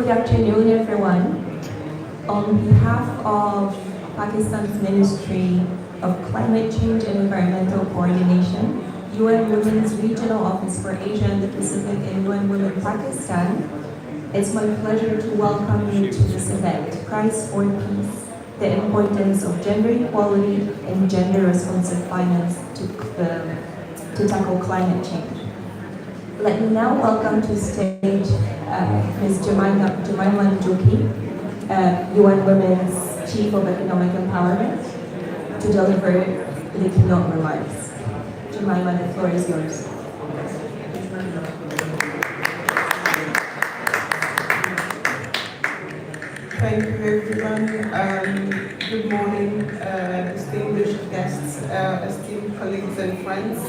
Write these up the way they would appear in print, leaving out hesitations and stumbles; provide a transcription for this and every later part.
Good afternoon, everyone. On behalf of Pakistan's Ministry of Climate Change and Environmental Coordination, UN Women's Regional Office for Asia and the Pacific and UN Women Pakistan, it's my pleasure to welcome you to this event, Christ for Peace, the importance of gender equality and gender-responsive finance to tackle climate change. Let me now welcome to stage Ms. Jemima Njoki, UN Women's Chief of Economic Empowerment, to deliver the keynote remarks. Jemima, the floor is yours. Thank you, everyone. Good morning, distinguished guests, esteemed colleagues and friends.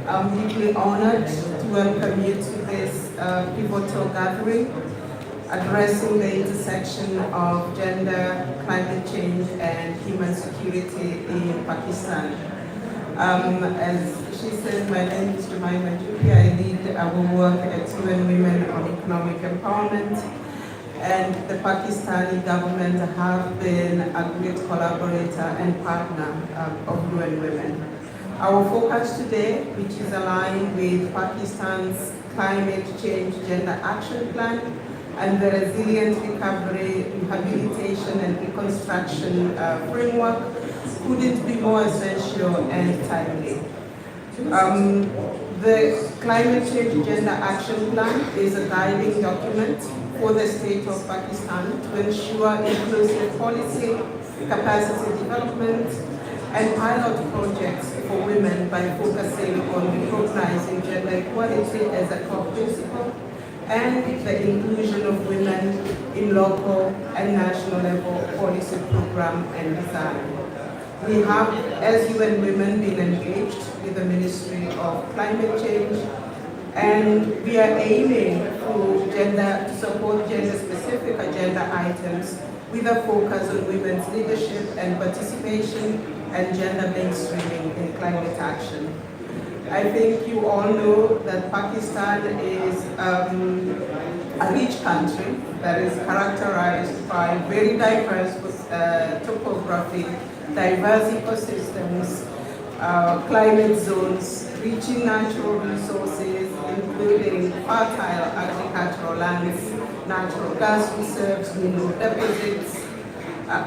I'm deeply honored to welcome you to this pivotal gathering addressing the intersection of gender, climate change, and human security in Pakistan. As she said, my name is Jemima Njoki. I lead our work at UN Women on Economic Empowerment, and the Pakistani government have been a great collaborator and partner of UN Women. Our focus today, which is aligned with Pakistan's Climate Change Gender Action Plan and the Resilient Recovery, Rehabilitation and Reconstruction Framework, couldn't be more essential and timely. The Climate Change Gender Action Plan is a guiding document for the state of Pakistan to ensure inclusive policy, capacity development, and pilot projects for women by focusing on recognizing gender equality as a core principle and the inclusion of women in local and national level policy program and design. We have, as UN Women, been engaged with the Ministry of Climate Change, and we are aiming to support gender-specific agenda items with a focus on women's leadership and participation and gender mainstreaming in climate action. I think you all know that Pakistan is a rich country that is characterized by very diverse topography, diverse ecosystems, climate zones, rich in natural resources, including fertile agricultural lands, natural gas reserves, mineral deposits.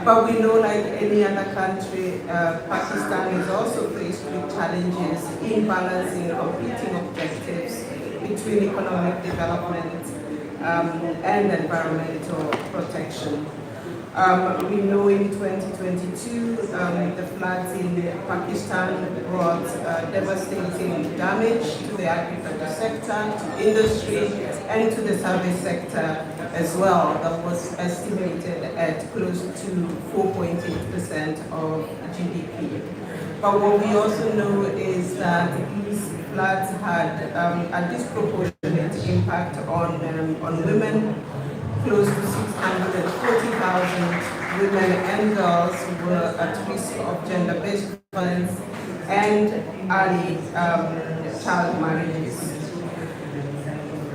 But we know, like any other country, Pakistan is also faced with challenges in balancing competing objectives between economic development and environmental protection. We know in 2022, the floods in Pakistan brought devastating damage to the agriculture sector, to industry, and to the service sector as well. That was estimated at close to 4.8% of GDP. But what we also know is that these floods had a disproportionate impact on women. Close to 640,000 women and girls were at risk of gender-based violence and early child marriages.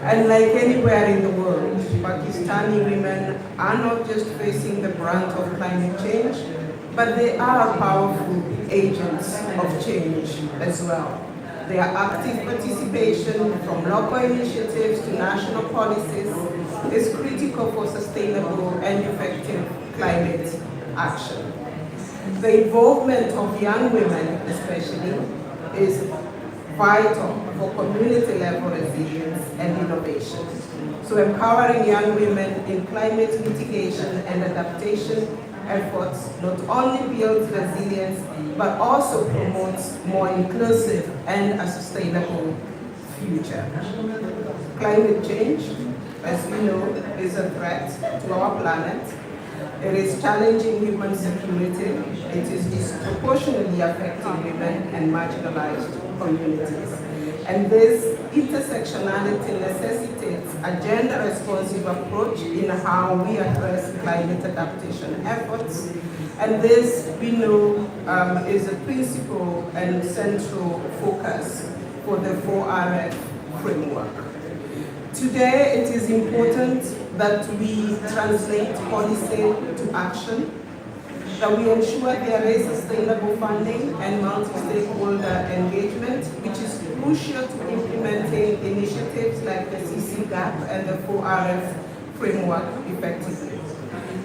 And like anywhere in the world, Pakistani women are not just facing the brunt of climate change, but they are powerful agents of change as well. Their active participation from local initiatives to national policies is critical for sustainable and effective climate action. The involvement of young women especially is vital for community-level resilience and innovation. So empowering young women in climate mitigation and adaptation efforts not only builds resilience, but also promotes more inclusive and a sustainable future. Climate change, as we know, is a threat to our planet. It is challenging human security. It is disproportionately affecting women and marginalized communities. And this intersectionality necessitates a gender-responsive approach in how we address climate adaptation efforts. And this, we know, is a principal and central focus for the 4RF framework. Today, it is important that we translate policy to action, that we ensure there is sustainable funding and multi-stakeholder engagement, which is crucial to implementing initiatives like the CC-GAP and the 4RF framework effectively.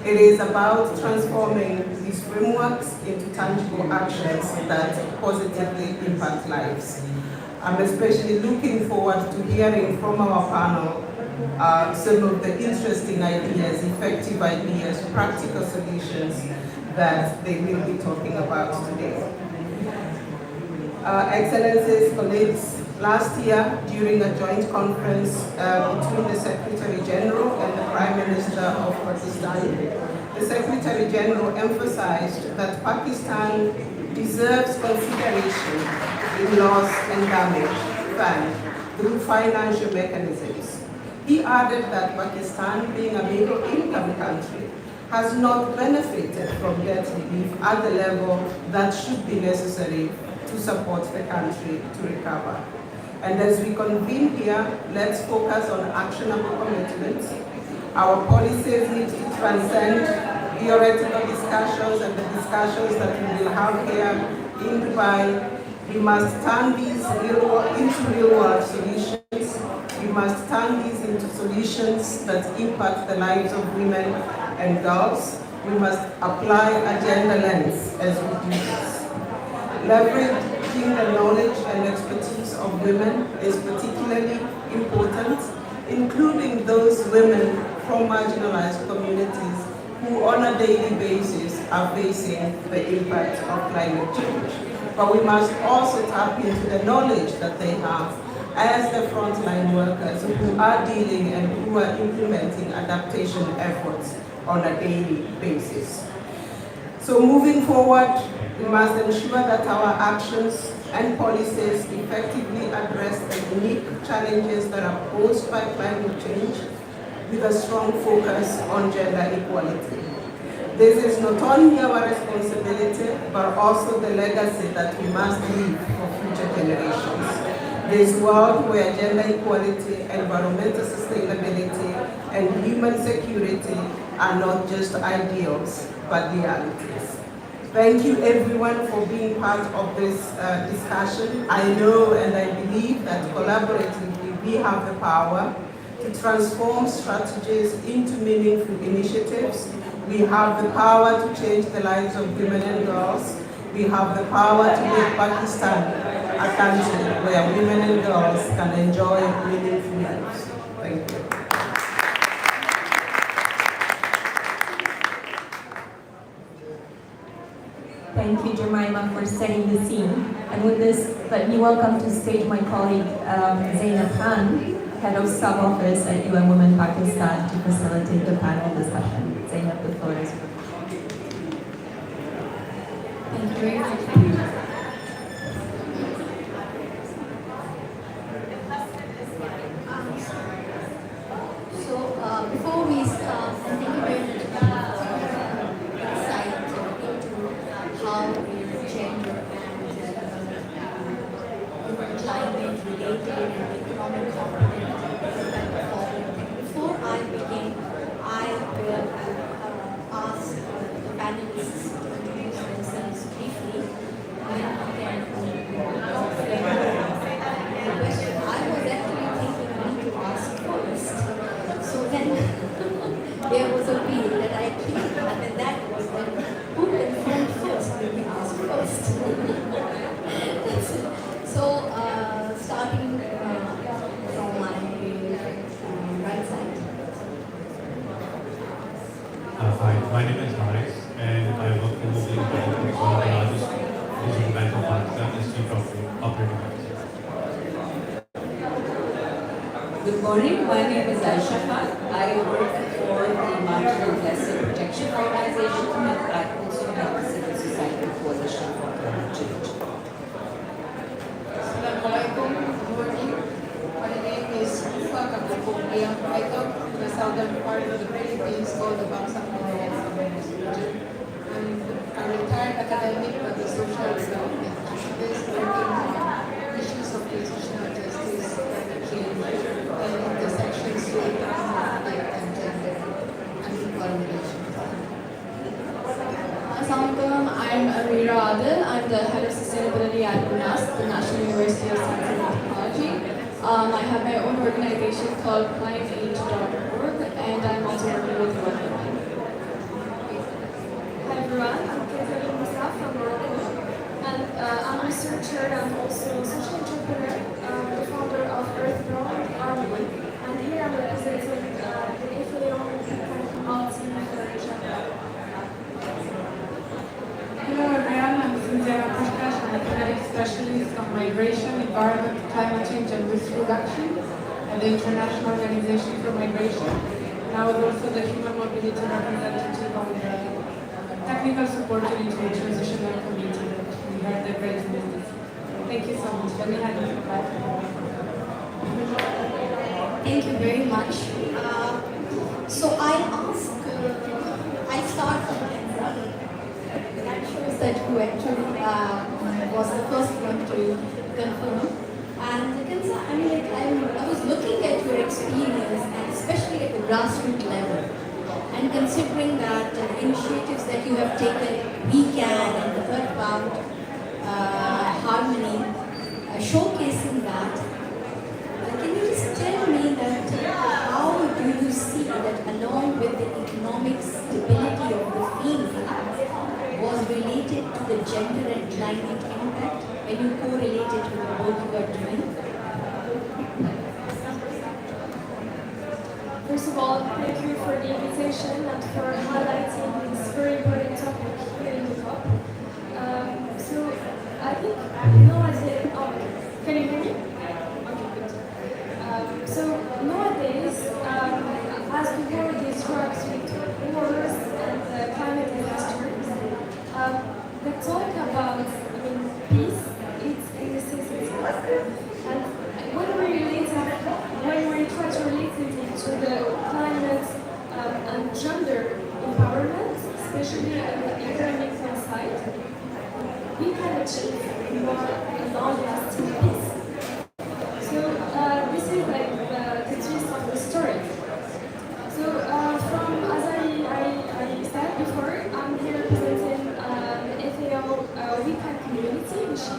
It is about transforming these frameworks into tangible actions that positively impact lives. I'm especially looking forward to hearing from our panel some of the interesting ideas, effective ideas, practical solutions that they will be talking about today. Excellencies, colleagues, last year during a joint conference between the Secretary General and the Prime Minister of Pakistan, the Secretary General emphasized that Pakistan deserves consideration in loss and damage fund through financial mechanisms. He added that Pakistan, being a middle-income country, has not benefited from debt relief at the level that should be necessary to support the country to recover. And as we convene here, let's focus on actionable commitments. Our policies need to transcend theoretical discussions and the discussions that we will have here in Dubai. We must turn these into real-world solutions. We must turn these into solutions that impact the lives of women and girls. We must apply a gender lens as we do this. Leveraging the knowledge and expertise of women is particularly important, including those women from marginalized communities who on a daily basis are facing the impact of climate change. But we must also tap into the knowledge that they have as the frontline workers who are dealing and who are implementing adaptation efforts on a daily basis. So moving forward, we must ensure that our actions and policies effectively address the unique challenges that are posed by climate change with a strong focus on gender equality. This is not only our responsibility, but also the legacy that we must leave for future generations. This world where gender equality, environmental sustainability, and human security are not just ideals, but realities. Thank you everyone for being part of this discussion. I know and I believe that collaboratively we have the power to transform strategies into meaningful initiatives. We have the power to change the lives of women and girls. We have the power to make Pakistan a country where women and girls can enjoy meaningful lives. Thank you. Thank you, Jemima, for setting the scene. And with this, let me welcome to stage my colleague, Zainab Khan, Head of Sub-Office at UN Women Pakistan, to facilitate the panel discussion. Zainab, the floor is yours. Thank you very much. So, before we start, I think we're going to insight into how gender and climate related and economic competence went forward. Before I begin, I will ask the panelists to introduce themselves briefly, and then the question I was actually thinking on to ask first. So then there was a wheel that I clicked, and then that was that who can phone first will be asked first. So starting from my right side. Hi, my name is Haris, and I work for Mobile Bank, one of the largest digital bank of Pakistan, as Chief Operating Officer. Good morning, my name is Aisha Khan. I work for the Marginal Lesser Protection Organization, and I also have the Civil Society Coalition for Climate Change. Assalamualaikum, good morning. My name is Ufa Kapokopia. I come from the southern part of the Philippines called the Bangsamoro region. I'm a retired academic but a social development activist working on issues of transitional justice, climate change, and intersections with conflict and gender I'm Amira Adil. I'm the head of sustainability at UNAS, the National University of Science and Technology. I have my own organization called climateaid.org, and I'm also working with World Bank. Hi everyone, I'm Catherine Moussa from Morocco, and I'm a researcher and also a social entrepreneur, the founder of Earthbound Army, and here I'm representing the Equalityand community for Japan. Hello everyone, I'm Cynthia Prakash. I'm a kinetic specialist of migration, environment, climate change and risk reduction at the International Organization for Migration. And I was also the human mobility representative on the technical support unit to the transitional committee that we had the great business. Thank you so much. Let me hand it back. Thank you very much. So I start from Tanzania. That shows that you actually was the first one to confirm. And Kansa, I was looking at your experience, and especially at the grassroots level, and considering that initiatives that you have taken, We Can and the Earthbound Harmony, showcasing that. Can you just tell me that how do you see that along with the economic stability of the female was related to the gender and climate impact when you correlate it with the work you are doing? First of all, thank you for the invitation and for highlighting this very important topic here in the talk. So I think nowadays, can you hear me? Okay, good. So nowadays, as the world is rocked with wars and climate disasters, the talk about peace is a necessity. And when we try to relate it to the climate and gender empowerment, especially on the economic side, we can achieve more long-lasting peace. So this is like the gist of the story. So from as I said before, I'm here representing the FAO weekend community, which is a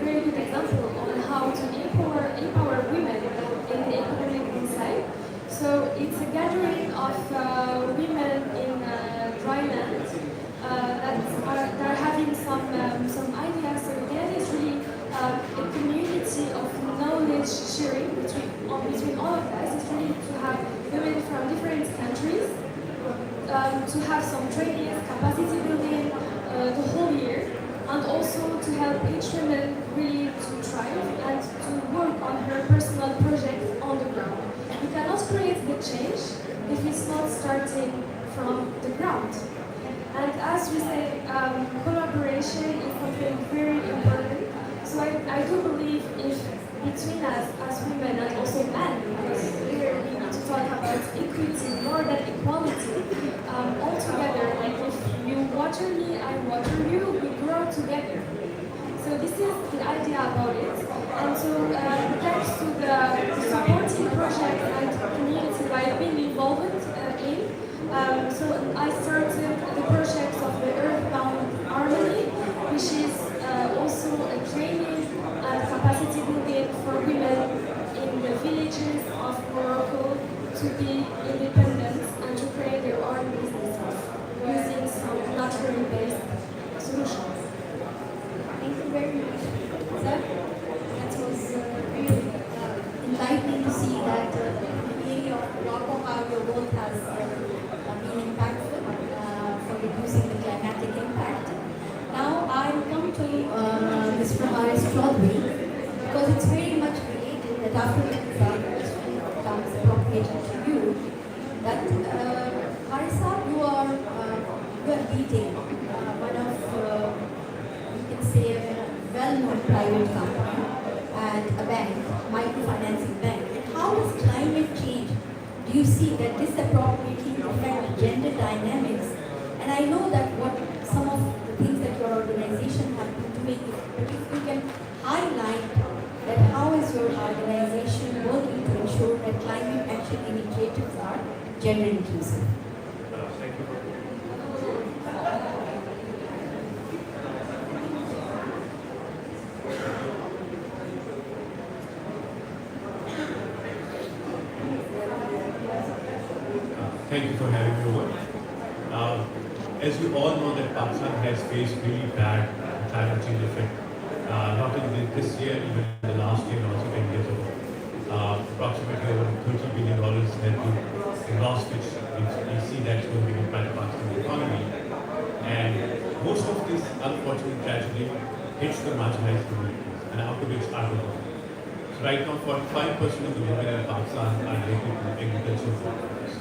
very good example on how to empower women in the economic side. So it's a gathering of women in dry land that are having some ideas. So again, it's really a community of knowledge sharing between all of us. It's really to have women from different countries to have some trainings, capacity building the whole year, and also to help each woman really to thrive and to work on her personal project on the ground. We cannot create the change if it's not starting from the ground. And as we say, collaboration is something very important. So I do believe if between us as women and also men, because here we need to talk about equity more than equality, all together, like if you water me, I water you, we grow together. So this is the idea about it. And so thanks to the supporting project and community I've been involved in, so I started the project of the Earthbound Harmony, which is also a training and capacity building for women in the villages of Morocco to be independent and to create their own businesses using some naturally based solutions. Thank you very much. That was really enlightening to see that in the area of Morocco, how your work has been impactful for reducing the climatic impact. Now I'll come to Mr. Haris Chaudhry, because it's very much related that after the question becomes appropriated to you, that Harisa, you are leading one of you can say a well-known private company and a bank, microfinancing bank. And how does climate change, do you see that this appropriately affect gender dynamics? And I know that what some of the things that your organization have been doing, but if you can highlight that how is your organization working to ensure that climate action initiatives are gender inclusive? Thank you for Thank you for having me over. As we all know that Pakistan has faced really bad climate change effect, not only this year, even in the last year, and also 10 years ago. Approximately over $30 billion has been lost, which we see that's going to impact the Pakistan economy. And most of this unfortunate tragedy hits the marginalized communities, and out of which are the women. So right now, 45% of the women in Pakistan are related to agricultural workers.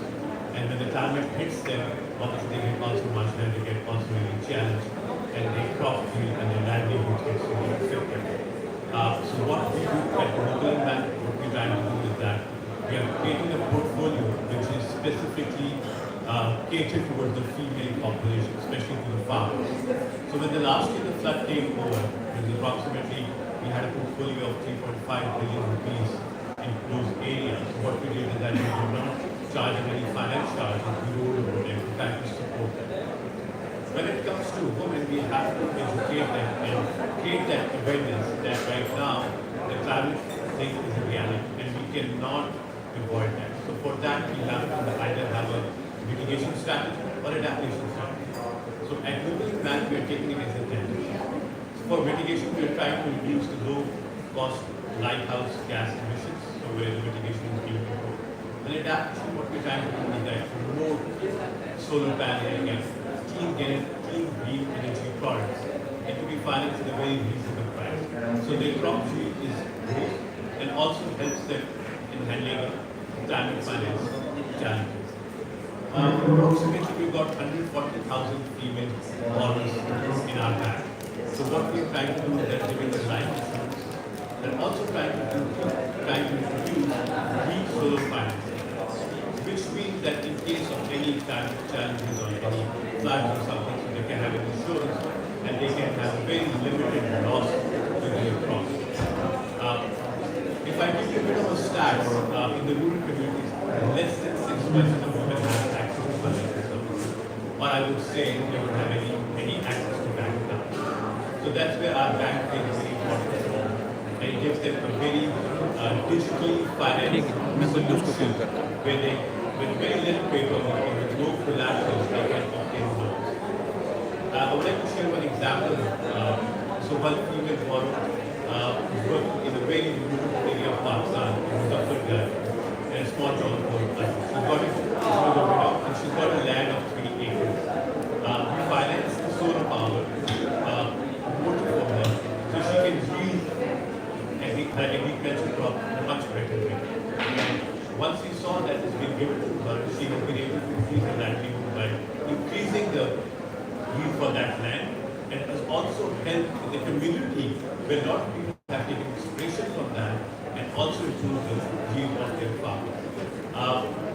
And when the climate hits them, obviously they get also marginalized, they get also really challenged, and their crop yield and their livelihood gets really affected. So what we do at the local bank, what we're trying to do is that we are creating a portfolio which is specifically catered towards the female population, especially to the farmers. So when the last year the flood came over, it was approximately, we had a portfolio of 3.5 billion rupees in those areas. So what we did is that we did not charge them any finance charges, we rolled over them to try to support them. When it comes to women, we have to educate them and create that awareness that right now the climate thing is a reality and we cannot avoid that. So for that, we have to either have a mitigation strategy or adaptation strategy. So at Global Bank, we are taking it as a tendency. So for mitigation, we are trying to reduce the low-cost lighthouse gas emissions, so where the mitigation is being proposed. And adaptation, what we're trying to do is that promote solar paneling and clean green energy products and to be financed at a very reasonable price. So their crop yield is good and also helps them in handling climate finance challenges. Approximately we've got 140,000 female borrowers in our bank. So what we're trying to do is that giving them life insurance and also trying to introduce green solar financing, which means that in case of any kind of challenges or any floods or something, so they can have an insurance and they can have very limited loss to their crops. If I give you a bit of a stats, in the rural communities, less than 6% of women have access to financial services. Or I would say they don't have any access to bank accounts. So that's where our bank plays a very important role. And it gives them a very digitally financed solution where they, with very little paperwork and with no collateral, they can obtain loans. I would like to share one example. So one female borrower working in a very rural area of Pakistan, in Muzaffargarh, in a small town called she's got a land of 3 acres. We financed the solar power, water for her, so she can use the agricultural crop in a much better way. And once we saw that it's been given to her, she has been able to increase her livelihood by increasing the yield for that land, and it has also helped in the community where a lot of people have taken inspiration from that and also improved the yield of their farmers.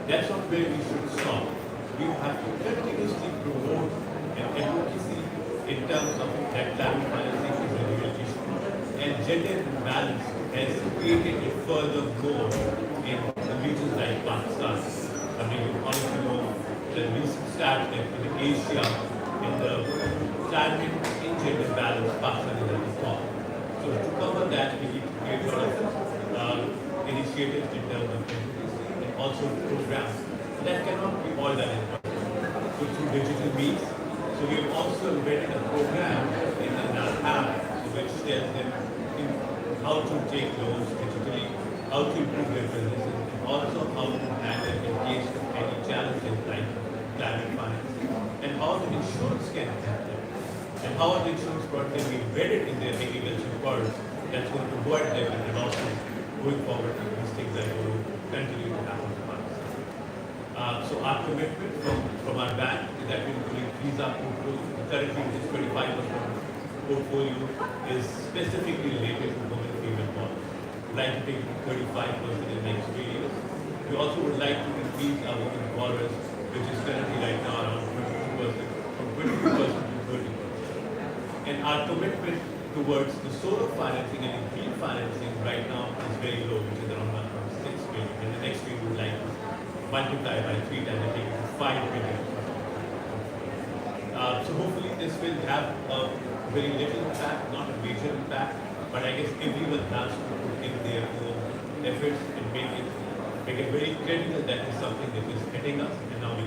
That's not where we should stop. We have to continuously promote an advocacy in terms of that climate financing is a real issue. And gender imbalance has created it further more in the regions like Pakistan. I mean, you honestly know the recent stat that in Asia, in the climate in gender balance, Pakistan is at the top. So to cover that, we need to create a lot of initiatives in terms of advocacy and also programs. That cannot be all done in person. So through digital means. So we have also embedded a program in our app which tells them how to take loans digitally, how to improve their businesses, and also how to handle in case of any challenges like climate financing, and how the insurance can help them, and how the insurance product can be embedded in their agricultural products that's going to avoid them and also going forward these things are going to continue to happen to us. So our commitment from our bank is that we're going to increase our portfolio. Currently, this 25% portfolio is specifically related to women female borrowers. We'd like to take it to 35% in the next 3 years. We also would like to increase our women borrowers, which is currently right now around 22%, from 22% to 30%. And our commitment towards the solar financing and the green financing right now is very low, which is around 1.6 billion. In the next year, we would like to multiply by 3 times and take it to 5 billion. So hopefully this will have a very little impact, not a major impact, but I guess everyone has to put in their own efforts and make it very critical that is something that is hitting us, and now we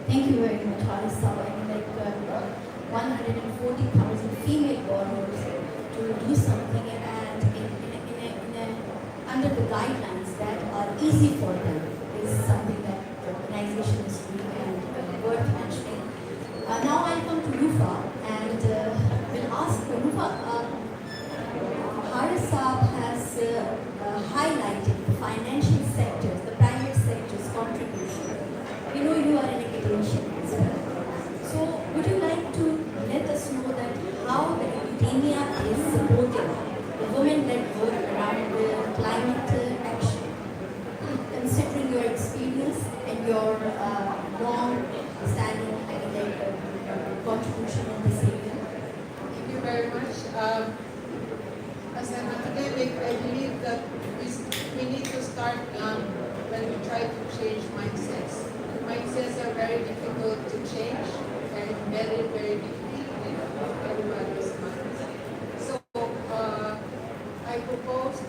Thank you very much, Harissa. I mean, like 140,000 female borrowers to do something and under the guidelines that are easy for them is something that the organization is doing and worth mentioning. Now I come to Rufa and will ask Rufa. Harissa has highlighted the financial sectors, the private sector's contribution. We know you are an academician as well. So would you like to let us know that how the academia is supporting the women-led work around the climate action, considering your experience and your long-standing academic contribution in this area? Thank you very much. As an academic, I believe that we need to start when we try to change mindsets. Mindsets are very difficult to change and very, very deeply in everybody's minds. So I proposed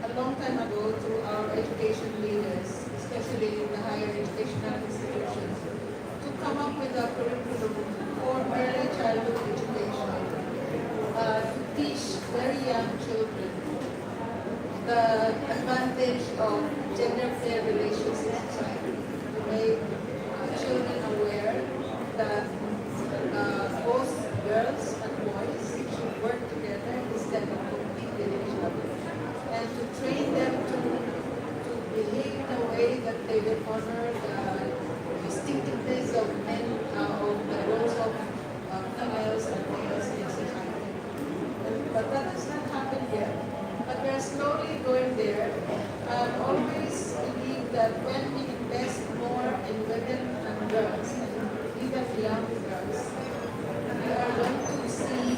a long time ago to our education leaders, especially in the higher educational institutions, to come up with a curriculum for early childhood education, to teach very young children the advantage of gender fair relations in society, to make children aware that both girls and boys should work together instead of compete with each other, and to train them to behave in a way that they will honor the distinctiveness of men, of the roles of females and males in society. But that has not happened yet. But we are slowly going there. I've always believed that when we invest more in women and girls, and even young girls, we are going to see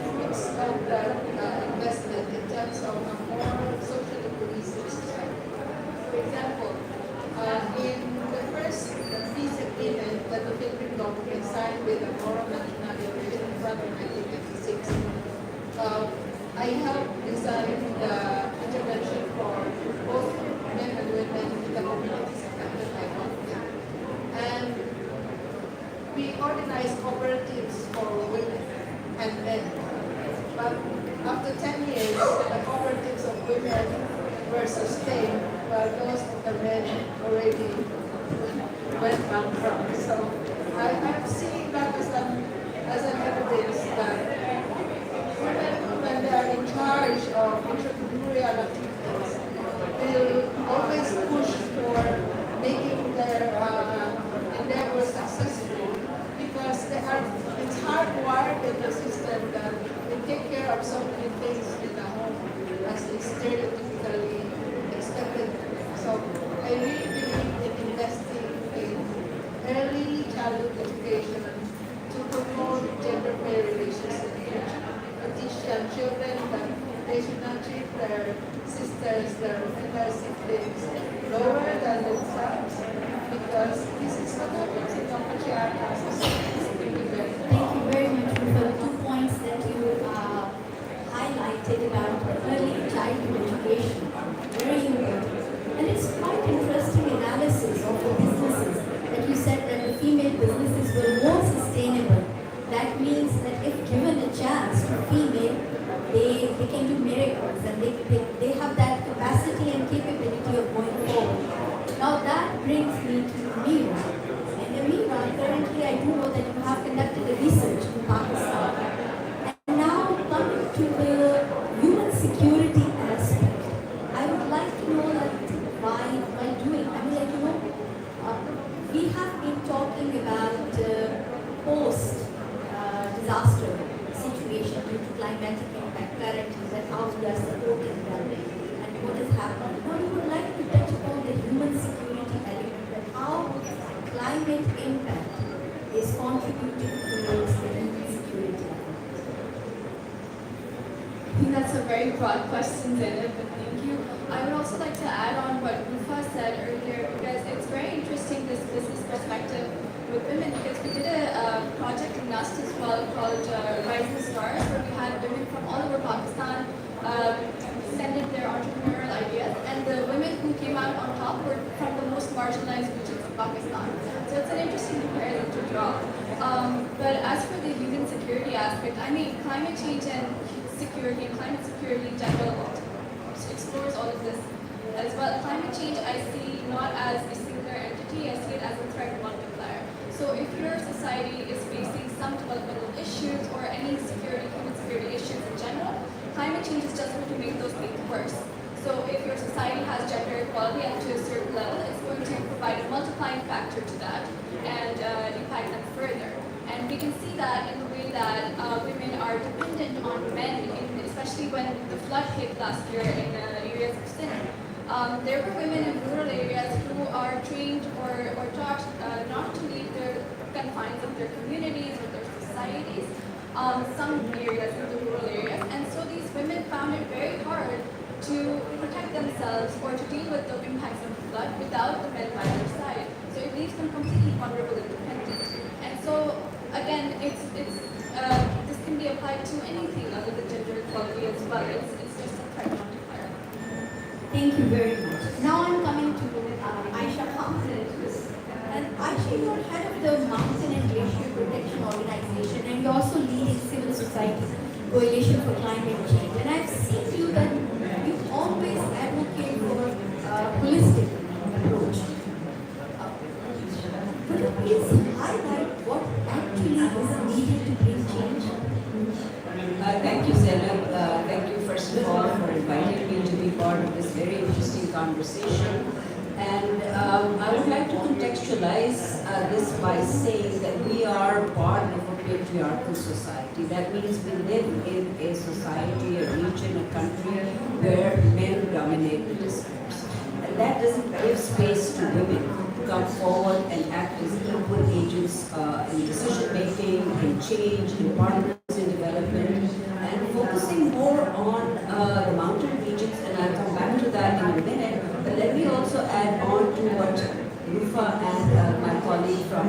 fruits of that investment in terms of a more socially cohesive society. For example, in the first peace agreement that the Philippine government signed with the Moro Manila in 1956, I helped design the intervention for both men and women in the communities affected by conflict. And we organized cooperatives for women and men. But after 10 years, the cooperatives of women were sustained, while those of the men already went bankrupt. So I'm seeing that as an evidence that women, when they are in charge of entrepreneurial activities, will always push for making their endeavors successful, because it's hardwired in the system that they take care of so many things in the home as is stereotypically expected. So I really believe in investing in early childhood education to promote gender fair relations in the future. To teach young children that they should not treat their sisters, their female siblings lower than themselves, because this is what happens in the patriarchal society. Thank you very much for the 2 points that you highlighted about early childhood education. Very important. And it's quite interesting analysis of the businesses that you said that the female businesses were more sustainable. That means that if given a chance to female, they can do miracles, and they have that capacity and capability of going forward. Now that brings me to Mira. And Mira, currently I do know that you have conducted a research in Pakistan. And now coming to the human security aspect, I would like to know that while doing, I mean, like, you know, we have been talking about post-disaster situation due to climatic impact currently, that how we are supporting them and what is happening. Now we would like to touch upon the human security element, and how climate impact is contributing towards the human security. I think that's a very broad question, Zainab, but thank you. I would also like to add on what Rufa said earlier, because it's very interesting, this business perspective with women, because we did a project in NUST as well called Rising Stars, where we had women from all over Pakistan send in their entrepreneurial ideas, and the women who came out on top were from the most marginalized regions. Pakistan. So it's an interesting comparison to draw. But as for the human security aspect, I mean, climate change and security and climate security in general explores all of this as well. Climate change I see not as a singular entity, I see it as a threat multiplier. So if your society is facing some developmental issues or any human security issues in general, climate change is just going to make those things worse. So if your society has gender equality up to a certain level, it's going to provide a multiplying factor to that and impact them further. And we can see that in the way that women are dependent on men, especially when the flood hit last year in areas of Sindh. There were women in rural areas who are trained or taught not to leave the confines of their communities or their societies, some areas in the rural areas. And so these women found it very hard to protect themselves or to deal with the impacts of the flood without the men by their side. So it leaves them completely vulnerable and dependent. And so again, this can be applied to anything other than gender equality as well. It's just a threat multiplier. Thank you very much. Now I'm coming to Aisha Khan. And Aisha, you're head of the Mountain and Glacier Protection Organization, and you're also leading civil society coalition for climate change. And I've seen you that you always advocate for a holistic approach. Could you please highlight what actually is needed to bring change? Thank you, Zainab. Thank you, first of all, for inviting me to be part of this very interesting conversation. And I would like to contextualize this by saying that we are part of a patriarchal society. That means we live in a society, a region, a country where men dominate the discourse. And that doesn't give space to women to come forward and act as equal agents in decision making, in change, in partners in development, and focusing more on the mountain regions, and I'll come back to that in a minute. But let me also add on to what Rufa and my colleague from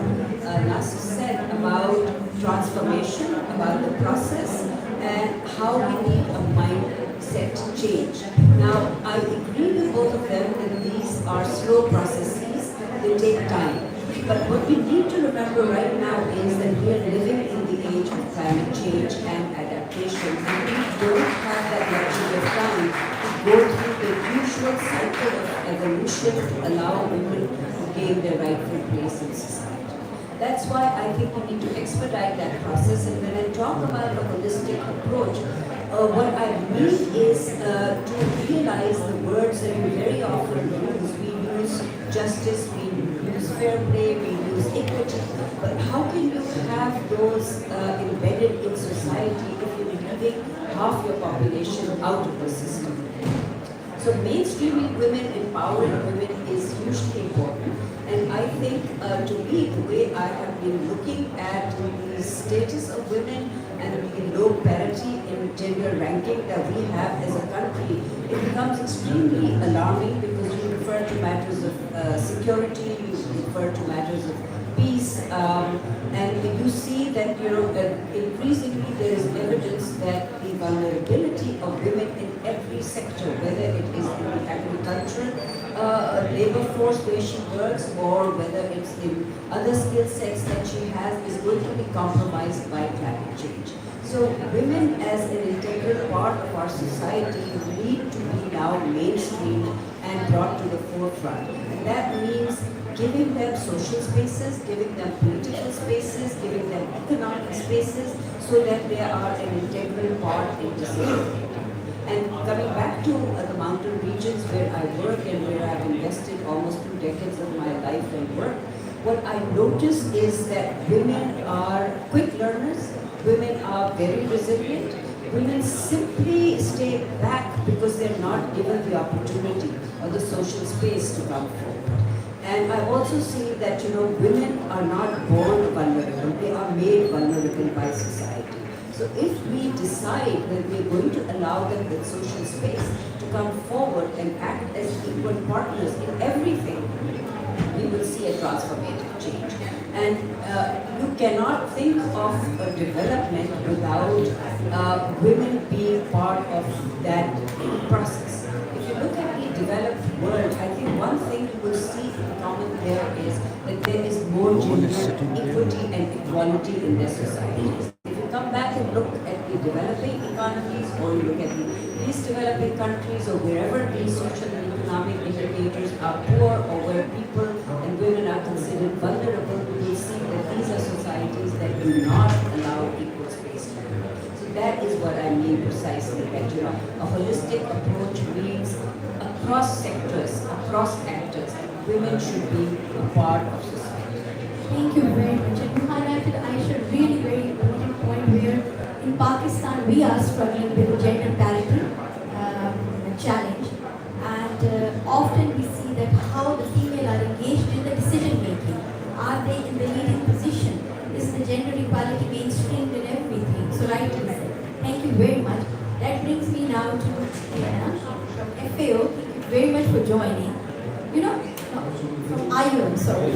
NASA said about transformation, about the process, and how we need a mindset change. Now, I agree with both of them that these are slow processes, they take time. But what we need to remember right now is that we are living in the age of climate change and adaptation, and we don't have that luxury of time to go through the usual cycle of evolution to allow women to gain their rightful place in society. That's why I think we need to expedite that process, and when I talk about a holistic approach, what I mean is to realize the words that we very often use. We use justice, we use fair play, we use equity, but how can you have those embedded in society if you're leaving half your population out of the system? So mainstreaming women, empowering women is hugely important. And I think, to me, the way I have been looking at the status of women and the low parity in gender ranking that we have as a country, it becomes extremely alarming because you refer to matters of security, you refer to matters of peace, and you see that increasingly there is evidence that the vulnerability of women in every sector, whether it is in the agricultural labor force where she works, or whether it's in other skill sets that she has, is going to be compromised by climate change. So women as an integral part of our society need to be now mainstreamed and brought to the forefront. And that means giving them social spaces, giving them political spaces, giving them economic spaces, so that they are an integral part in decision making. And coming back to the mountain regions where I work and where I've invested almost 2 decades of my life and work, what I notice is that women are quick learners, women are very resilient, women simply stay back because they're not given the opportunity or the social space to come forward. And I've also seen that, women are not born vulnerable, they are made vulnerable by society. So if we decide that we're going to allow them the social space to come forward and act as equal partners in everything, we will see a transformative change. And you cannot think of development without women being part of that process. If you look at the developed world, I think one one thing you will see in common there is that there is more gender equity and equality in their societies. If you come back and look at the developing economies, or you look at the least developing countries, or wherever these social and economic indicators are poor, or where people and women are considered vulnerable, you will see that these are societies that do not allow equal space for women. So that is what I mean precisely, that a holistic approach means across sectors, across actors, women should be a part of society. Thank you very much. And you highlighted, Aisha, a really very important point where in Pakistan we are struggling with gender parity challenge. And often we see that how the female are engaged in the decision making. Are they in the leading position? Is the gender equality mainstreamed in everything? So rightly said. Thank you very much. That brings me now to Diana from FAO. Thank you very much for joining. From IUM, sorry.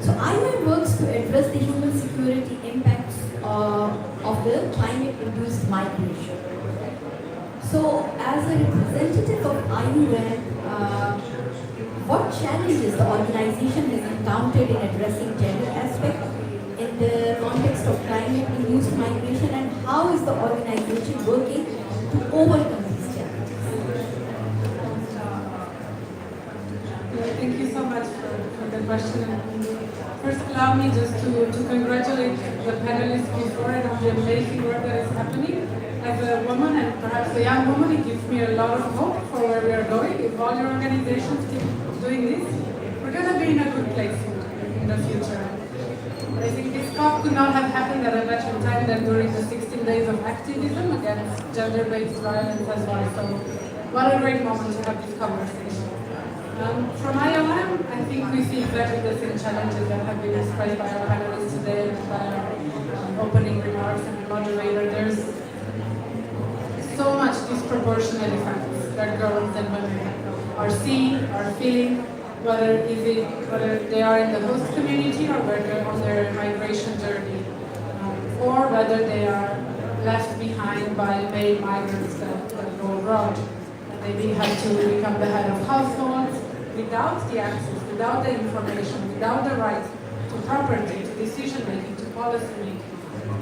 So IUM works to address the human security impacts of the climate-induced migration. So as a representative of IUM, what challenges the organization has encountered in addressing gender aspect in the context of climate-induced migration, and how is the organization working to overcome these challenges? Thank you so much for the question. First, allow me just to congratulate the panelists before and on the amazing work that is happening. As a woman, and perhaps a young woman, it gives me a lot of hope for where we are going. If all your organizations keep doing this, we're going to be in a good place in the future. I think this COP could not have happened at a better time than during the 16 days of activism against gender-based violence as well. So what a great moment to have this conversation. From IOM, I think we see exactly the same challenges that have been expressed by our panelists today and by our opening remarks and the moderator. There's so much disproportionate effects that girls and women are seeing, are feeling, whether they are in the host community or whether they're on their migration journey, or whether they are left behind by male migrants that go abroad. And they have to become the head of households without the access, without the information, without the right to property, to decision making, to policy making.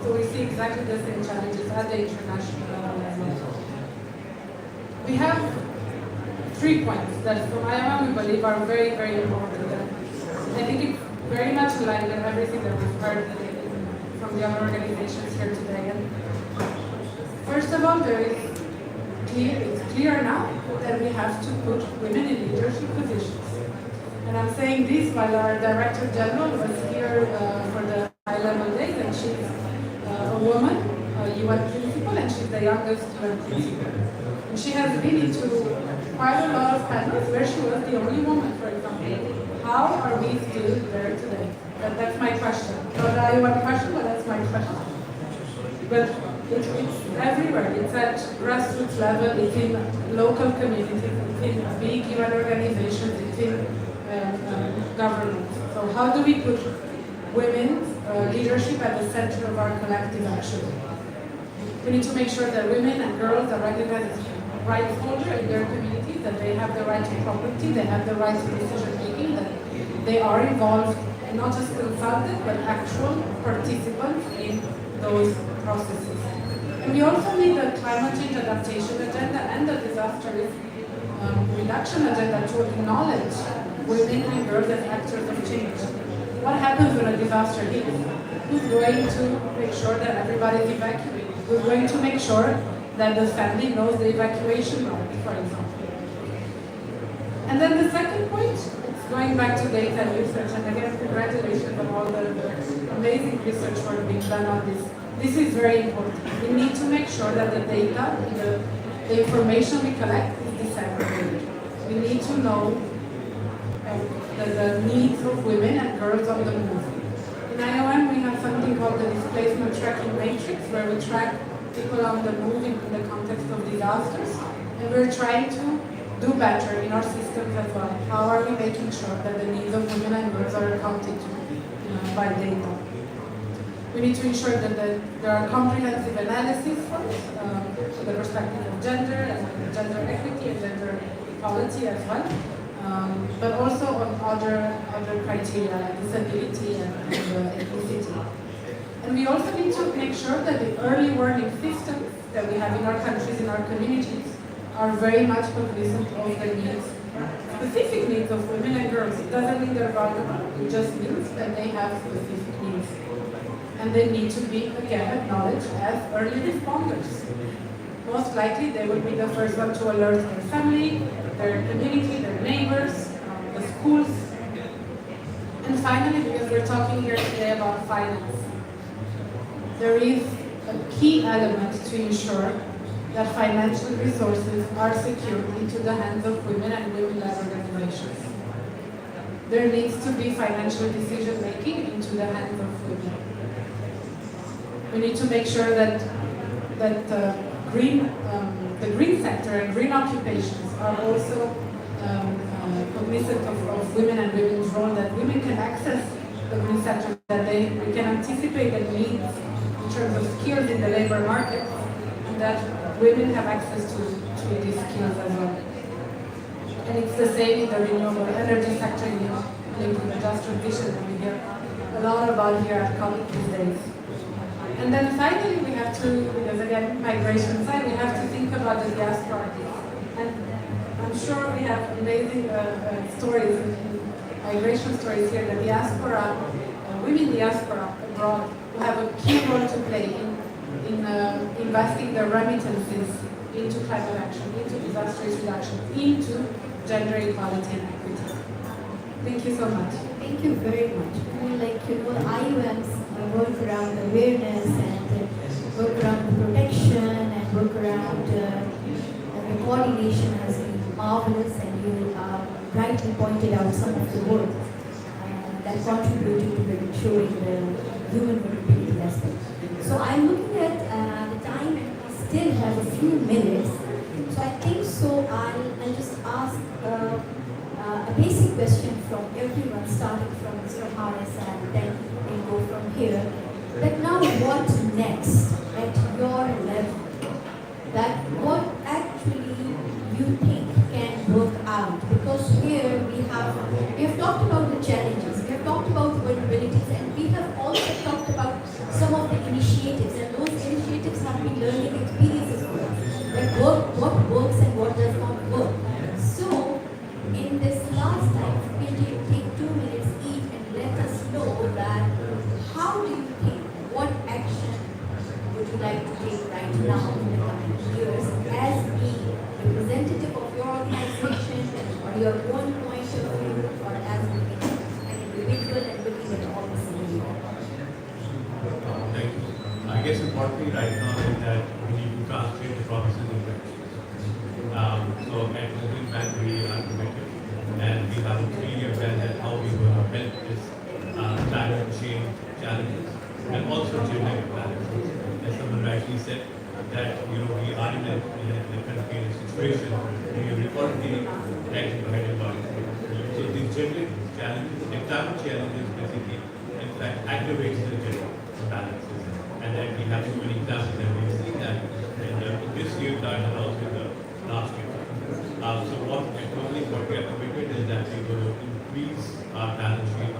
So we see exactly the same challenges at the international level as well. We have 3 points that from IOM we believe are very, very important. And I think it's very much in line with everything that we've heard from the other organizations here today. And first of all, it's clear now that we have to put women in leadership positions. And I'm saying this while our Director General was here for the high-level days, and she's a woman, a UN principal, and she's the youngest UN principal. And she has been into quite a lot of panels where she was the only woman, for example. How are we still there today? That's my question. Not a UN question, but that's my question. But it's everywhere. It's at grassroots level, it's in local communities, it's in big UN organizations, it's in government. So how do we put women's leadership at the center of our collective action? We need to make sure that women and girls are recognized as rights holders in their communities, that they have the right to property, they have the right to decision making, that they are involved, and not just consulted, but actual participants in those processes. And we also need a climate change adaptation agenda and a disaster risk reduction agenda to acknowledge women and girls as actors of change. What happens when a disaster hits? Who's going to make sure that everybody is evacuated? Who's going to make sure that the family knows the evacuation route, for example? And then the second point, it's going back to data and research, and again, congratulations on all the amazing research work being done on this. This is very important. We need to make sure that the data, the information we collect is disseminated. We need to know the needs of women and girls on the move. In IOM, we have something called the displacement tracking matrix, where we track people on the move in the context of disasters, and we're trying to do better in our systems as well. How are we making sure that the needs of women and girls are accounted to by data? We need to ensure that there are comprehensive analysis for it, from the perspective of gender and gender equity and gender equality as well, but also on other criteria like disability and ethnicity. And we also need to make sure that the early warning systems that we have in our countries, in our communities, are very much cognizant of the needs, specific needs of women and girls. It doesn't mean they're vulnerable, it just means that they have specific needs. And they need to be, again, acknowledged as early responders. Most likely, they will be the first one to alert their family, their community, their neighbors, the schools. And finally, because we're talking here today about finance, there is a key element to ensure that financial resources are secured into the hands of women and women-led organizations. There needs to be financial decision-making into the hands of women. We need to make sure that the green sector and green occupations are also cognizant of women and women's role, that women can access the green sector, that we can anticipate the needs in terms of skills in the labor market, and that women have access to these skills as well. And it's the same in the renewable energy sector, linked with the just transition that we hear a lot about here at COP these days. And then finally, we have to, because again, migration side, we have to think about the diaspora. And I'm sure we have amazing stories, migration stories here. The diaspora, women diaspora abroad, will have a key role to play in investing their remittances into climate action, into disaster risk reduction, into gender equality and equity. Thank you so much. Thank you very much. IUM's work around awareness and work around protection and work around coordination has been marvelous, and you rightly pointed out some of the work that contributed to ensuring the human vulnerability aspect. So I'm looking at the time, and we still have a few minutes. So I think I'll just ask a basic question from everyone, starting from Mr. Harris, and then we'll go from here. But now what next at your level? That what actually you think can work out? Because here we have talked about the challenges, we have talked about the vulnerabilities, and we have also talked about some of the initiatives, and those initiatives have been learning experiences for us. Like what works and what does not work. So in this last time, we'll take 2 minutes each and let us know that how do you think, what action would you like to take right now in the coming years as a representative of your organization or your own point of view, or as an individual and looking at all this in Thank you. I guess importantly right now is that we need to translate the promises into action. So at Equalityand we are committed, and we have a 3-year plan that how we will help this climate change challenges and also gender imbalances. As someone rightly said, that we are in a situation where we reportedly lagging behind the body. So these gender challenges, the climate challenges basically, in fact, aggravates the gender imbalances, and that we have so many examples that we've seen that in this year and also in the last year. So what we are committed is that we will increase our balance sheet,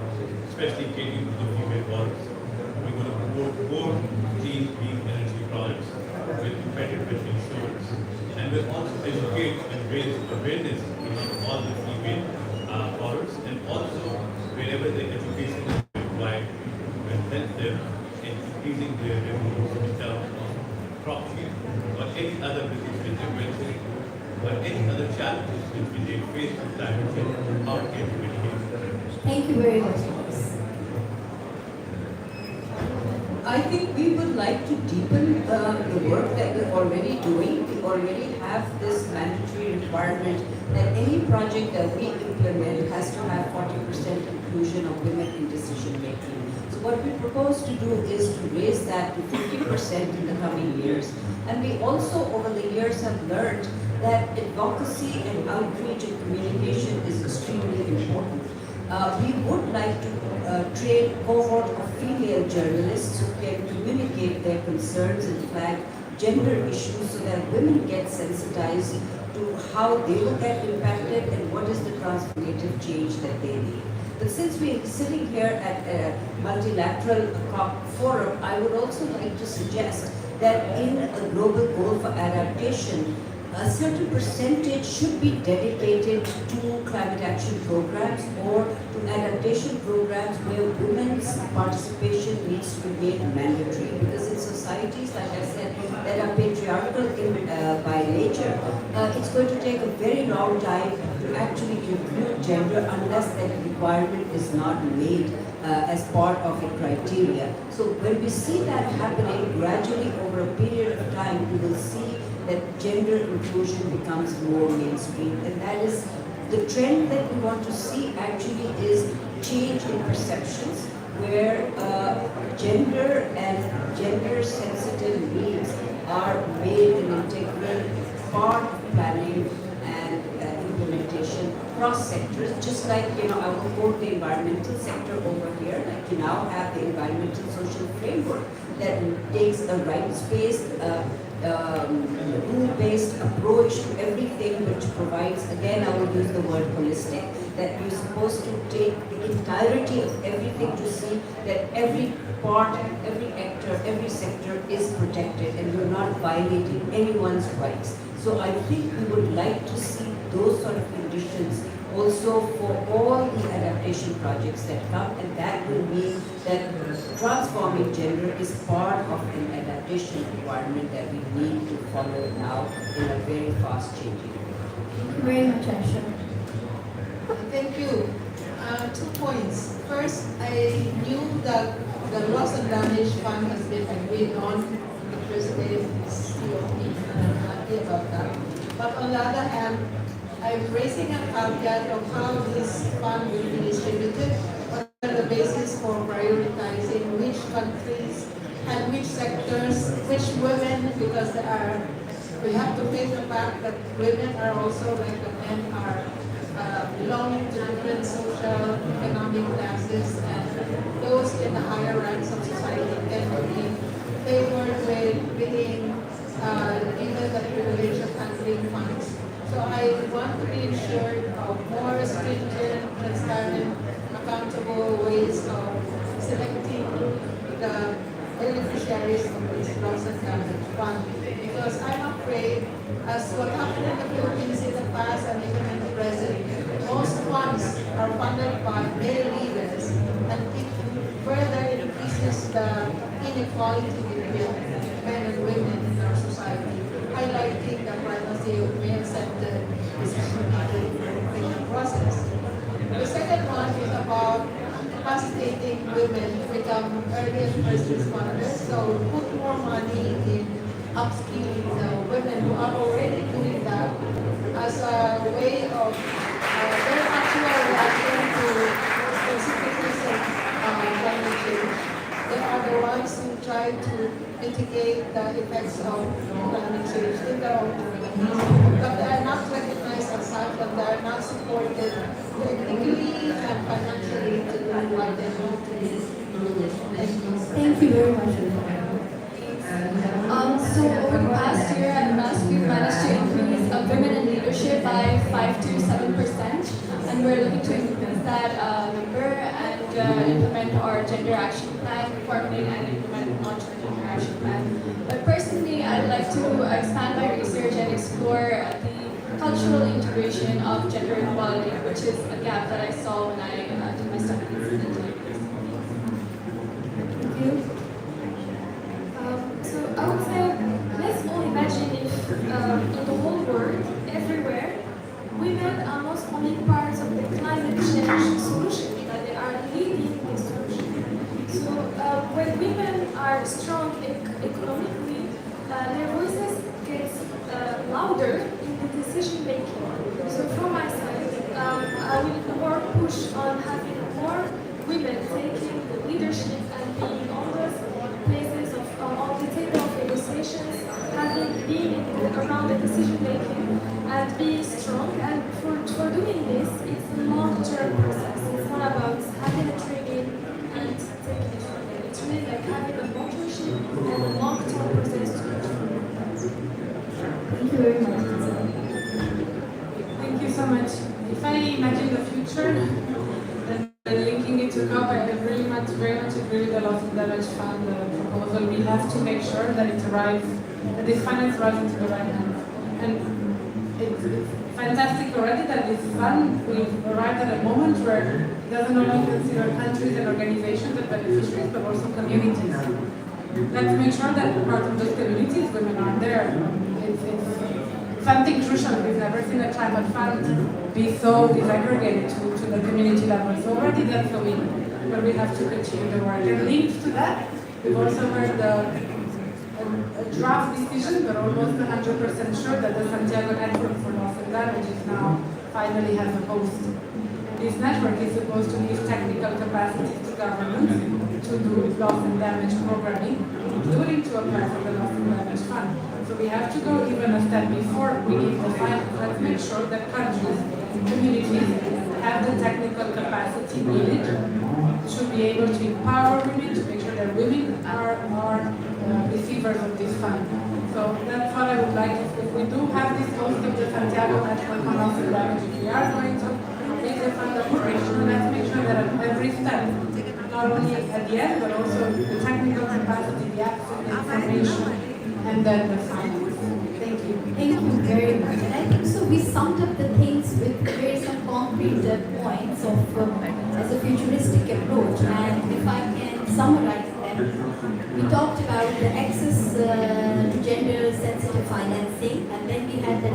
especially catering to the female workers. We're going to promote more clean energy products with competitive insurance, and we'll also educate and raise awareness among all the female workers, and also wherever the education is required, will help them in increasing their revenues in terms of crop yield or any other business venture, or any other challenges which we may face with climate change, how can we mitigate? Thank you very much. I think we would like to deepen the work that we're already doing. We already have this mandatory requirement that any project that we implement has to have 40% inclusion of women in decision making. So what we propose to do is to raise that to 50% in the coming years. And we also, over the years, have learned that advocacy and outreach and communication is extremely important. We would like to train a cohort of female journalists who can communicate their concerns and flag gender issues so that women get sensitized to how they will get impacted and what is the transformative change that they need. But since we're sitting here at a multilateral COP forum, I would also like to suggest that in a global goal for adaptation, a certain percentage should be dedicated to climate action programs or to adaptation programs where women's participation needs to be made mandatory. Because in societies, like I said, that are patriarchal by nature, it's going to take a very long time to actually include gender unless that requirement is not made as part of a criteria. So when we see that happening gradually over a period of time, we will see that gender inclusion becomes more mainstream. And that is the trend that we want to see actually is change in perceptions where gender and gender sensitive needs are made an integral part of planning and implementation across sectors. Just like, I will quote the environmental sector over here, like you now have the environmental social framework that takes a rights-based, rule-based approach to everything, which provides, again, I will use the word holistic, that you're supposed to take the entirety of everything to see that every part, every actor, every sector is protected and you're not violating anyone's rights. So I think we would like to see those sort of conditions also for all the adaptation projects that come, and that will mean that transforming gender is part of an adaptation requirement that we need to follow now in a very fast changing world. Thank you very much, Asha. Thank you. 2 points. First, I knew that the loss and damage fund has been agreed on. The president is happy about that. But on the other hand, I'm raising a caveat of how this fund will be distributed, what are the basis for prioritizing which countries and which sectors, which women, because we have to face the fact that women are also, like the men, are belonging to different social, economic classes, and those in the higher ranks of society tend to be favored with being given the privilege of handling funds. So I want to be ensured of more stringent, transparent, accountable ways of selecting the beneficiaries of this loss and damage fund. Because I'm afraid, as what happened in the Philippines in the past and even in the present, most funds are funded by male leaders, and it further increases the inequality between men and women in our society, highlighting the primacy of male-centered decision-making process. The second one is about facilitating women to become early and first responders. So put more money in upskilling the women who are already doing that as a way of their actual reaction to specific climate change. They are the ones who try to mitigate the effects of climate change in their own communities. But they are not recognized as such, and they are not supported technically and financially to do what they want to do. Thank you very much. So over the past year at NUS, we've managed to increase women in leadership by 5 to 7%, and we're looking to increase that number and implement our gender action plan, formulate and implement non-gender action plan. But personally, I'd like to expand my research and explore the cultural integration of gender equality, which is a gap that I saw when I did my studies in the university. Thank you. So I would say, let's all imagine if in the whole world, everywhere, women are not only part of the climate change solution, but they are leading the solution. So when women are strong economically, their voices get louder in the decision making. So from my side, I will more push on having more women taking the leadership and being on those places of on the table of negotiations, being around the decision making and being strong. And for doing this, it's a long-term process. It's not about having a training and taking it from there. It's really like having a mentorship and a long-term process to it. Thank you very much. And then linking it to COP, I very much agree with the loss and damage fund proposal. We have to make sure that it arrives, that this finance arrives into the right hands. And it's fantastic already that this fund will arrive at a moment where it doesn't only consider countries and organizations as beneficiaries, but also communities. Let's make sure that part of those communities, women are there. It's something crucial. We've never seen a climate fund be so disaggregated to the community level. So already that's a win, but we have to continue the work. And linked to that, we've also heard a draft decision, but almost 100% sure that the Santiago Network for Loss and Damage is now finally has a host. This network is supposed to give technical capacities to governments to do loss and damage programming, including to apply for the loss and damage fund. So we have to go even a step before we give the fund. Let's make sure that countries, communities have the technical capacity needed to be able to empower women, to make sure that women are receivers of this fund. So that's what I would like. If we do have this host of the Santiago Network on loss and damage, if we are going to make the fund operational, let's make sure that at every step, not only at the end, but also the technical capacity, the access, the information, and then the finance. Thank you. Thank you very much. And I think so we summed up the things with very some concrete points of as a futuristic approach. And if I can summarize them, we talked about the access to gender-sensitive financing, and then we had that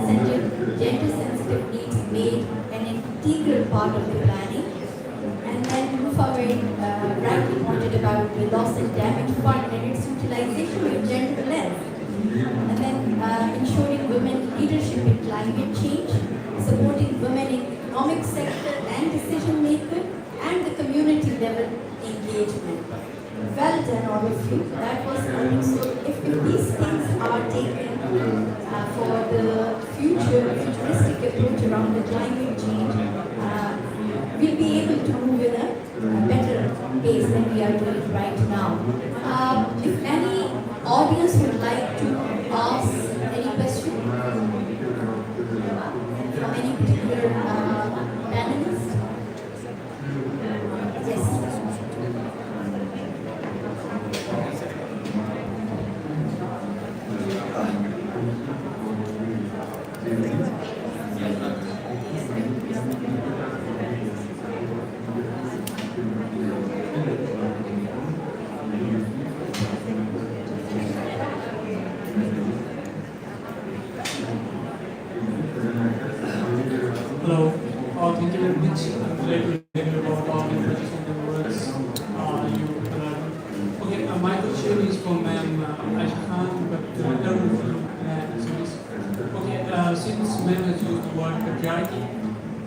gender-sensitive needs made an integral part of the planning. And then Rufa very rightly pointed about the loss and damage fund and its utilization with gender lens. And then ensuring women leadership in climate change, supporting women in economic sector and decision maker, and the community level engagement. Well done, all of you. That was so. If these things are taken for the futuristic approach around the climate change, we'll be able to move in a better pace than we are doing right now. If any audience would like to ask any question from any particular panelist? Yes. Hello. Thank you very much. I'm glad to hear about all the questions and words you learned. Okay, my question is for Ma'am Ashkhan, but everyone answers. Okay, since Ma'am has used the word patriarchy,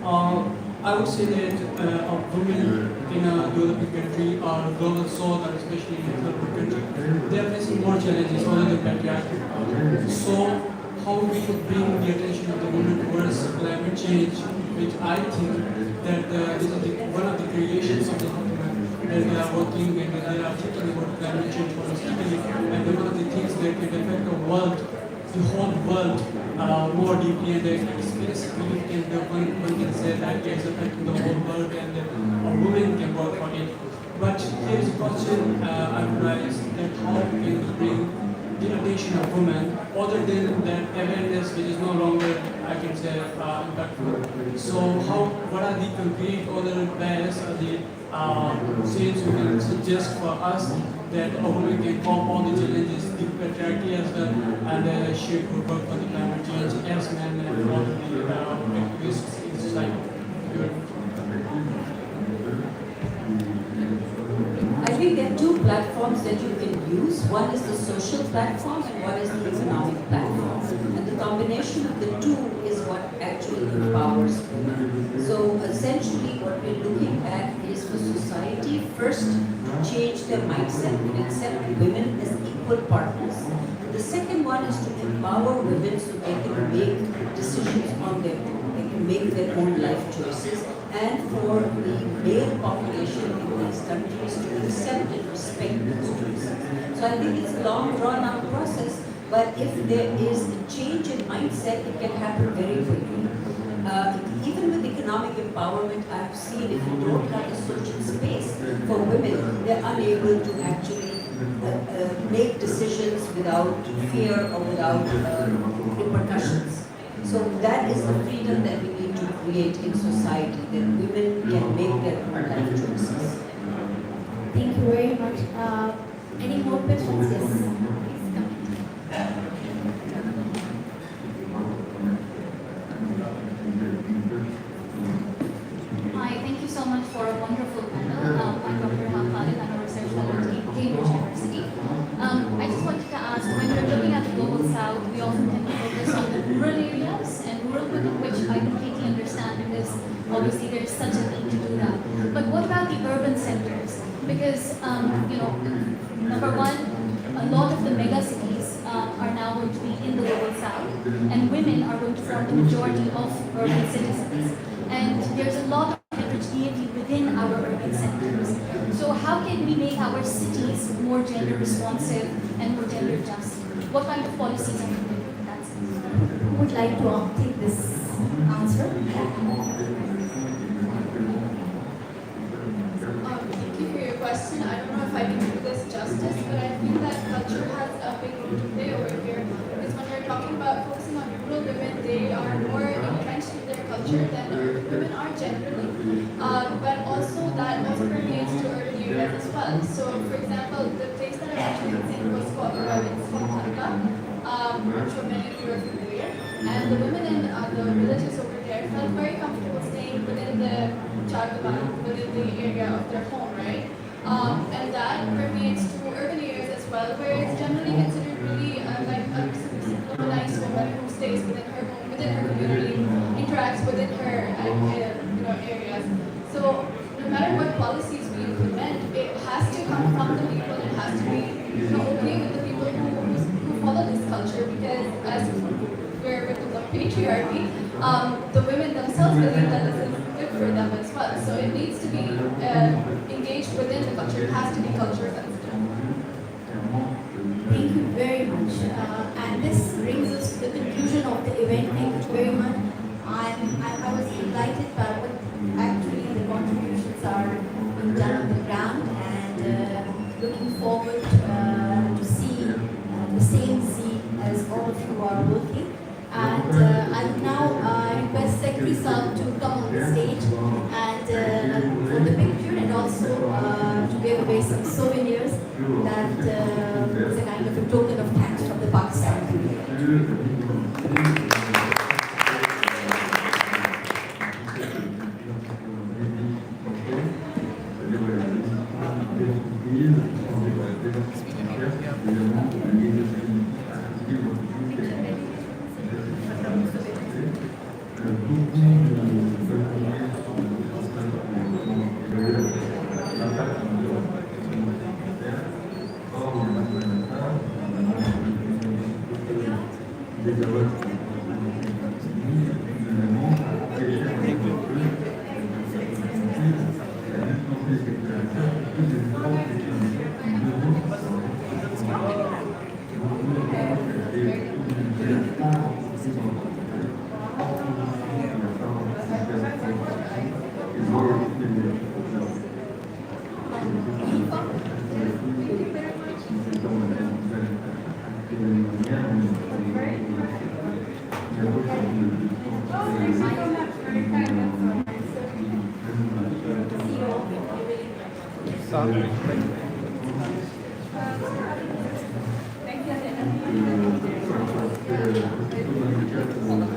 I would say that women in a developing country or global south, or especially in a developing country, they are facing more challenges other than patriarchy. So, how we could bring the attention of the women towards climate change, which I think that this is one of the creations of the document, that they are working and they are thinking about climate change holistically, and one of the things that can affect the world, the whole world, more deeply, and it's very significant that one can say that it's affecting the whole world, and a woman can work on it. But here is a question I raise, that how can we bring the attention of women, other than that awareness which is no longer, I can say, impactful. So what are the concrete other ways or the things we can suggest for us that a woman can cope all the challenges, the patriarchy as well, and she could work for the climate change as men and all the activists in society. I think there are two platforms that you can use. One is the social platform and one is the economic platform. And the combination of the two is what actually empowers women. So essentially what we're looking at is for society first to change their mindset and accept women as equal partners. The second one is to empower women so they can make decisions on their own. They can make their own life choices, and for the male population in these countries to accept and respect those choices. So I think it's a long drawn out process, but if there is a change in mindset, it can happen very quickly. Even with economic empowerment, I have seen if you don't have a social space for women, they're unable to actually make decisions without fear or without repercussions. So that is the freedom that we need to create in society, that women can make their life choices. Thank you very much. Any more questions? Yes. Please come. Hi, thank you so much for a wonderful panel. I'm Dr. Khalid, I'm a research fellow at Cambridge University. I just wanted to ask, when we're looking at the Global South, we often tend to focus on the rural areas and rural women, which I completely understand because obviously there's such a need to do that. But what about the urban centers? Because, number one, a lot of the mega cities are now going to be in the Global South, and women are going to form the majority of urban citizens. And there's a lot of heterogeneity within our urban centers. So how can we make our cities more gender responsive and more gender just? What kind of policies are we doing in that sense? Who would like to take this answer? Thank you for your question. I don't know if I can do this justice, but I feel that culture has a big role to play over here. Because when we're talking about focusing on rural women, they are more entrenched in their culture than urban women are generally. But also that also permeates to urban areas as well. So, for example, the place that I actually visited was called Harka, I'm sure many of you are familiar. And the women in the villages over there felt very comfortable staying within the Chagaban, within the area of their home, right? And that permeates to urban areas as well, where it's generally considered really like a nice woman who stays within her home, within her community, interacts within her areas. So no matter what policies we implement, it has to come from the people. It has to be okay with the people who follow this culture, because as we're with the patriarchy, the women themselves believe that this is good for them as well. So it needs to be engaged within the culture. It has to be culture sensitive. Thank you very much. And this brings us to the conclusion of the event. Thank you very much. I was delighted by what actually the contributions are being done on the ground, and looking forward to see the same sea as all of you are working. And I would now request Secretary Saab to come on the stage and for the picture, and also to give away some souvenirs that is a kind of a token of thanks from the Pakistan community. Thank you.